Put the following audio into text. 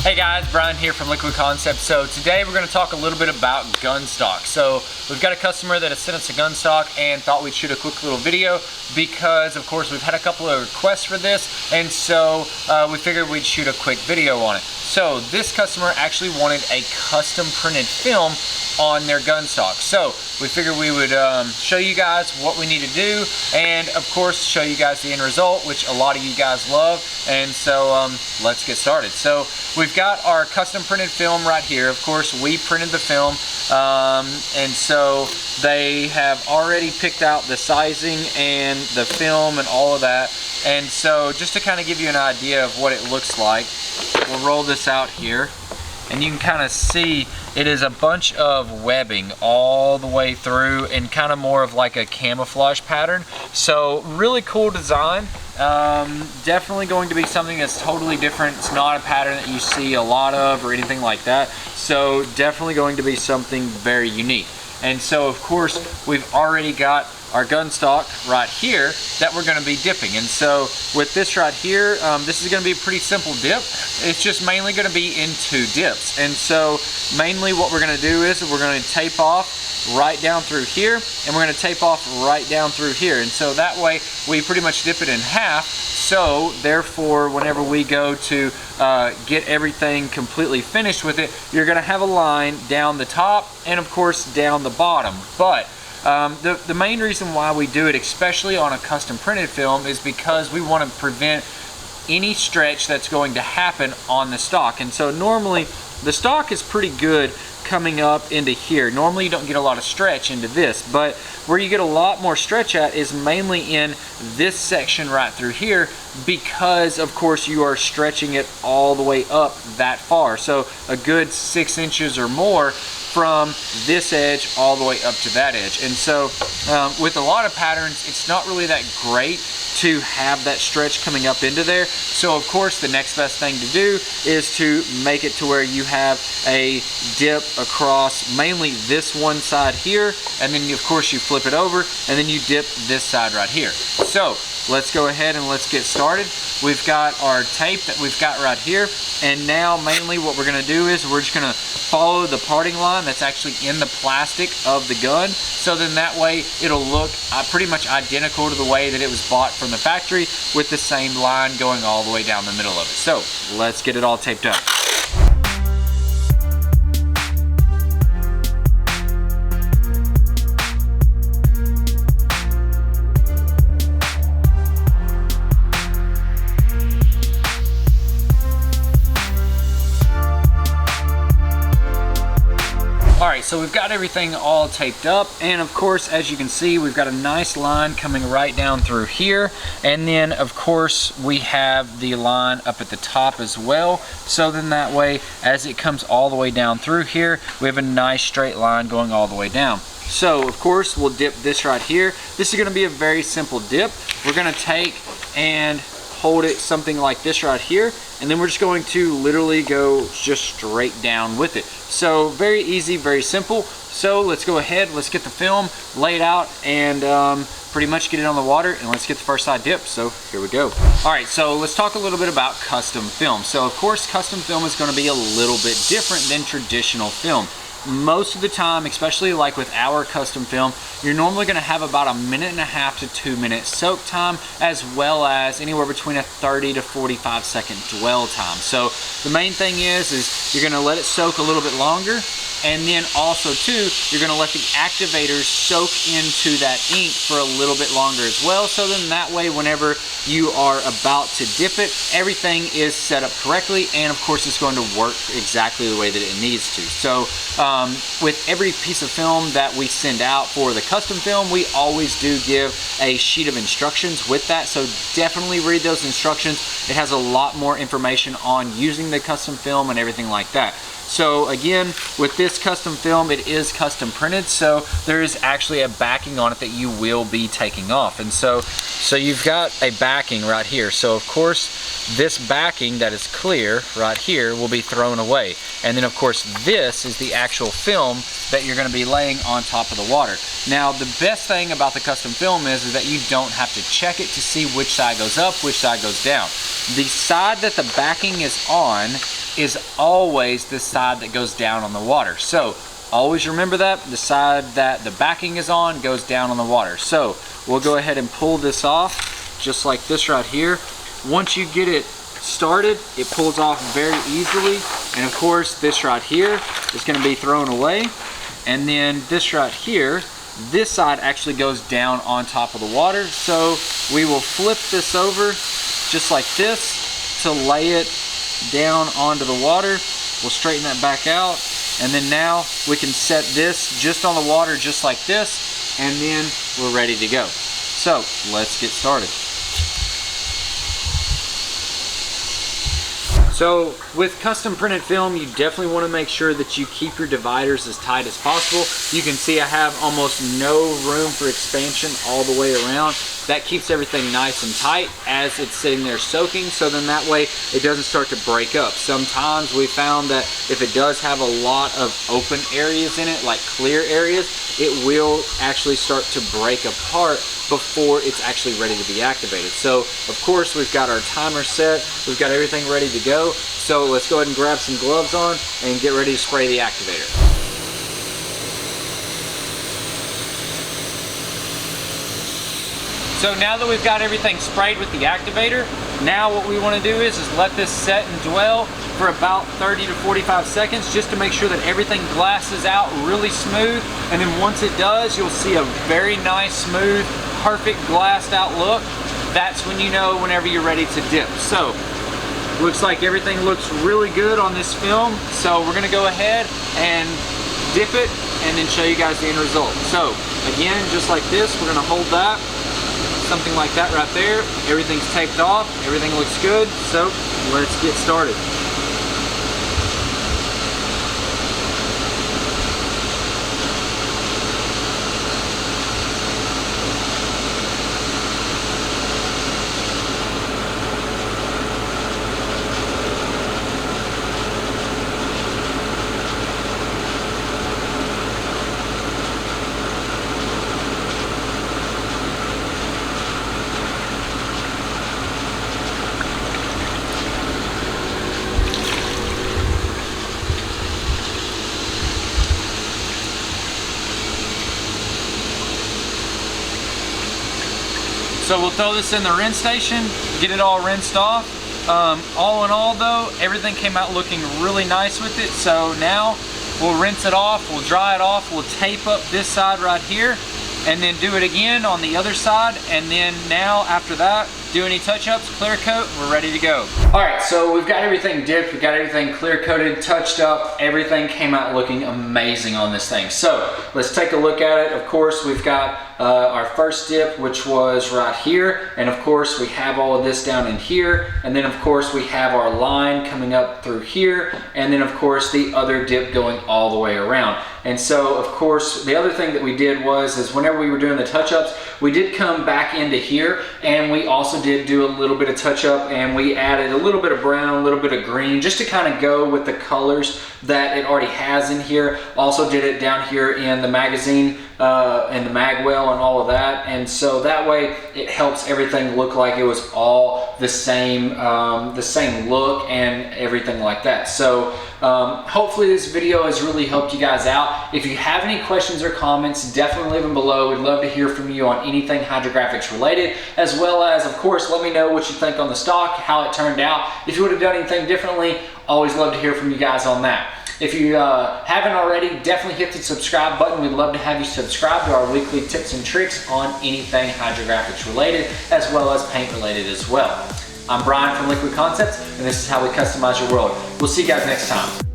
Hey guys, Bryan here from Liquid Concepts. So today we're going to talk a little bit about gun stock. So we've got a customer that has sent us a gun stock and thought we'd shoot a quick little video because of course we've had a couple of requests for this, and so we figured we'd shoot a quick video on it. So this customer actually wanted a custom printed film on their gun stock. So we figured we would show you guys what we need to do, and of course show you guys the end result, which a lot of you guys love. And so let's get started. So we've got our custom printed film right here. Of course we printed the film, and so they have already picked out the sizing and the film and all of that. And so just to kind of give you an idea of what it looks like, we'll roll this out here and you can kind of see it is a bunch of webbing all the way through and kind of more of like a camouflage pattern. So really cool design. Definitely going to be something that's totally different. It's not a pattern that you see a lot of or anything like that. So definitely going to be something very unique. And so of course we've already got our gun stock right here that we're going to be dipping. And so with this right here, this is going to be a pretty simple dip. It's just mainly going to be in 2 dips. And so mainly what we're going to do is we're going to tape off right down through here, and we're going to tape off right down through here. And so that way we pretty much dip it in half. So therefore whenever we go to get everything completely finished with it, you're going to have a line down the top and of course down the bottom. But the main reason why we do it, especially on a custom printed film, is because we want to prevent any stretch that's going to happen on the stock. And so normally the stock is pretty good coming up into here. Normally you don't get a lot of stretch into this, but where you get a lot more stretch at is mainly in this section right through here, because of course you are stretching it all the way up that far. So a good 6 inches or more from this edge all the way up to that edge. And so with a lot of patterns, it's not really that great to have that stretch coming up into there. So of course the next best thing to do is to make it to where you have a dip across mainly this one side here, and then of course you flip it over and then you dip this side right here. So let's go ahead and let's get started. We've got our tape that we've got right here, and now mainly what we're going to do is we're just going to follow the parting line that's actually in the plastic of the gun, so then that way it'll look pretty much identical to the way that it was bought from the factory, with the same line going all the way down the middle of it. So let's get it all taped up. Alright, so we've got everything all taped up, and of course as you can see we've got a nice line coming right down through here, and then of course we have the line up at the top as well. So then that way as it comes all the way down through here, we have a nice straight line going all the way down. So of course we'll dip this right here. This is going to be a very simple dip. We're going to take and hold it something like this right here, and then we're just going to literally go just straight down with it. So very easy, very simple. So let's go ahead, let's get the film laid out and pretty much get it on the water, and let's get the first side dip. So here we go. All right, so let's talk a little bit about custom film. So of course custom film is going to be a little bit different than traditional film. Most of the time, especially like with our custom film, you're normally going to have about 1.5 minutes to 2 minute soak time, as well as anywhere between a 30 to 45 second dwell time. So the main thing is you're going to let it soak a little bit longer, and then also too, you're going to let the activators soak into that ink for a little bit longer as well. So then that way, whenever you are about to dip it, everything is set up correctly, and of course it's going to work exactly the way that it needs to. So with every piece of film that we send out for the custom film, we always do give a sheet of instructions with that. So definitely read those instructions. It has a lot more information on using the custom film and everything like that. So again, with this custom film, it is custom printed, so there is actually a backing on it that you will be taking off. And so you've got a backing right here. So of course, this backing that is clear right here will be thrown away. And then of course, this is the actual film that you're gonna be laying on top of the water. Now, the best thing about the custom film is that you don't have to check it to see which side goes up, which side goes down. The side that the backing is on is always the side that goes down on the water. So always remember that the side that the backing is on goes down on the water. So we'll go ahead and pull this off just like this right here. Once you get it started, it pulls off very easily. And of course, this right here is going to be thrown away. And then this right here, this side actually goes down on top of the water. So we will flip this over just like this to lay it down onto the water. We'll straighten that back out. And then now we can set this just on the water just like this. And then we're ready to go. So let's get started. So with custom printed film, you definitely want to make sure that you keep your dividers as tight as possible. You can see I have almost no room for expansion all the way around. That keeps everything nice and tight as it's sitting there soaking, so then that way it doesn't start to break up. Sometimes we found that if it does have a lot of open areas in it, like clear areas, it will actually start to break apart before it's actually ready to be activated. So of course we've got our timer set, we've got everything ready to go. So let's go ahead and grab some gloves on and get ready to spray the activator. So now that we've got everything sprayed with the activator, now what we want to do is let this set and dwell for about 30 to 45 seconds just to make sure that everything glasses out really smooth. And then once it does, you'll see a very nice, smooth, perfect glassed out look. That's when you know whenever you're ready to dip. So looks like everything looks really good on this film. So we're gonna go ahead and dip it and then show you guys the end result. So again, just like this, we're gonna hold that, something like that right there. Everything's taped off, everything looks good. So let's get started. So we'll throw this in the rinse station, get it all rinsed off. All in all though, everything came out looking really nice with it. So now we'll rinse it off, we'll dry it off, we'll tape up this side right here, and then do it again on the other side. And then now after that, do any touch-ups, clear coat, we're ready to go. All right, so we've got everything dipped, we've got everything clear coated, touched up, everything came out looking amazing on this thing. So let's take a look at it. Of course, we've got our first dip, which was right here. And of course, we have all of this down in here. And then of course, we have our line coming up through here. And then of course, the other dip going all the way around. And so of course, the other thing that we did is whenever we were doing the touch-ups, we did come back into here and we also did do a little bit of touch-up, and we added a little bit of brown, a little bit of green, just to kind of go with the colors that it already has in here. Also did it down here in the magazine and the mag well and all of that. And so that way it helps everything look like it was all the same look and everything like that. So hopefully this video has really helped you guys out. If you have any questions or comments, definitely leave them below. We'd love to hear from you on anything Hydrographics related, as well as, of course, let me know what you think on the stock, how it turned out. If you would have done anything differently, always love to hear from you guys on that. If you haven't already, definitely hit the subscribe button. We'd love to have you subscribe to our weekly tips and tricks on anything Hydrographics related, as well as paint related as well. I'm Brian from Liquid Concepts, and this is how we customize your world. We'll see you guys next time.